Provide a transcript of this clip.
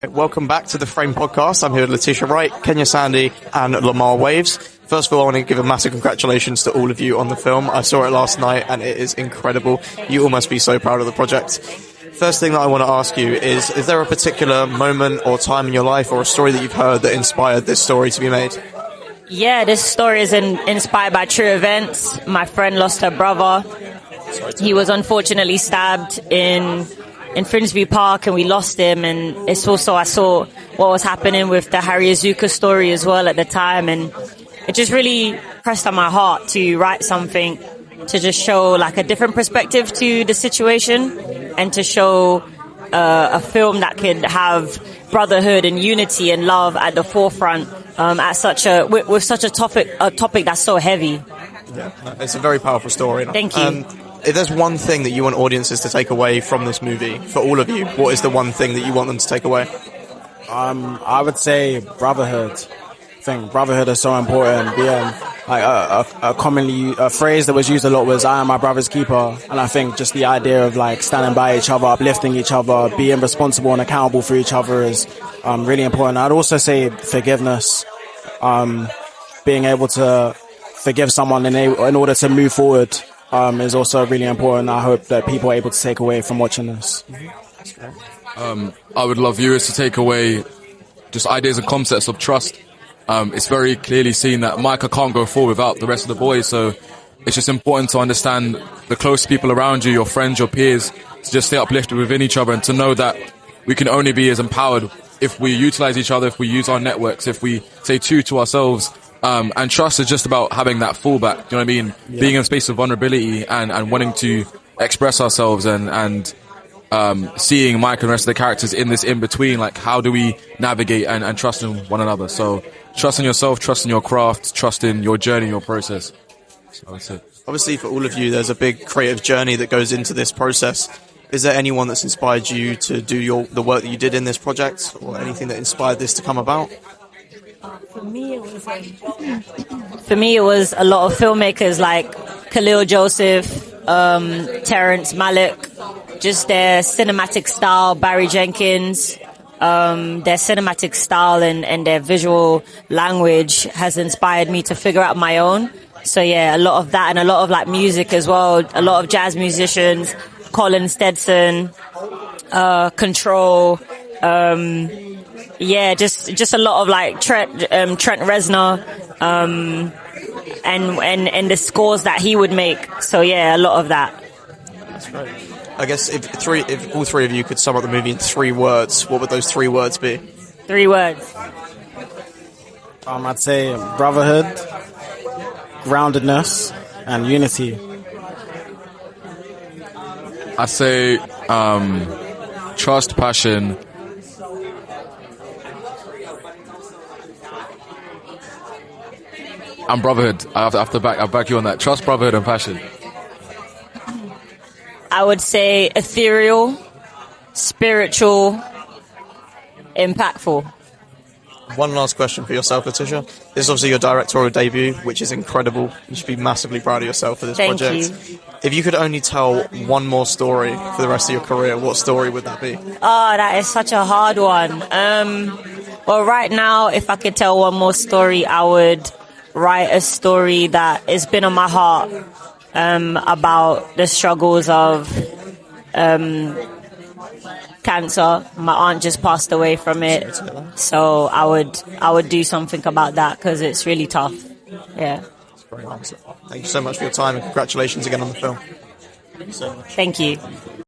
Welcome back to the Frame Podcast. I'm here with Letitia Wright, Kenya Sandy, and Lamar Waves. First of all, I want to give a massive congratulations to all of you on the film. I saw it last night, and it is incredible. You all must be so proud of the project. First thing that I want to ask you is there a particular moment or time in your life or a story that you've heard that inspired this story to be made? Yeah, this story is inspired by true events. My friend lost her brother. He was unfortunately stabbed in Finsbury Park, and we lost him. And it's also, I saw what was happening with the Harry Azuka story as well at the time, and it just really pressed on my heart to write something to just show like a different perspective to the situation, and to show a film that could have brotherhood and unity and love at the forefront with such a topic that's so heavy. Yeah, it's a very powerful story. Thank you. If there's one thing that you want audiences to take away from this movie, for all of you, what is the one thing that you want them to take away? I would say brotherhood. I think brotherhood is so important. A phrase that was used a lot was "I am my brother's keeper," and I think just the idea of like standing by each other, uplifting each other, being responsible and accountable for each other is really important. I'd also say forgiveness, being able to forgive someone in order to move forward. Is also really important. I hope that people are able to take away from watching this. I would love viewers to take away just ideas and concepts of trust. It's very clearly seen that Micah can't go forward without the rest of the boys, so it's just important to understand the close people around you, your friends, your peers, to just stay uplifted within each other, and to know that we can only be as empowered if we utilize each other, if we use our networks, if we stay true to ourselves. And trust is just about having that fallback, you know what I mean? Yeah. Being in a space of vulnerability and wanting to express ourselves and seeing Mike and the rest of the characters in this in-between, like how do we navigate and trust in one another? So trust in yourself, trust in your craft, trust in your journey, your process. So that's it. Obviously for all of you, there's a big creative journey that goes into this process. Is there anyone that's inspired you to do the work that you did in this project, or anything that inspired this to come about? For me, it was a lot of filmmakers like Khalil Joseph, Terrence Malick, just their cinematic style, Barry Jenkins, their cinematic style and their visual language has inspired me to figure out my own. So yeah, a lot of that, and a lot of like music as well, a lot of jazz musicians, Colin Stetson, Control, just a lot of like Trent Reznor, and the scores that he would make. So yeah, a lot of that. That's great. I guess if all three of you could sum up the movie in 3 words, what would those 3 words be? 3 words. I'd say brotherhood, groundedness, and unity. I say trust, passion, and brotherhood. I have to back you on that. Trust, brotherhood, and passion. I would say ethereal, spiritual, impactful. One last question for yourself, Letitia. This is obviously your directorial debut, which is incredible. You should be massively proud of yourself for this project. Thank you. If you could only tell one more story for the rest of your career, what story would that be? Oh, that is such a hard one. Well, right now, if I could tell one more story, I would write a story that has been on my heart, about the struggles of cancer. My aunt just passed away from it, so I would do something about that because it's really tough. Yeah. That's very nice. Thank you so much for your time, and congratulations again on the film. Thank you so much. Thank you.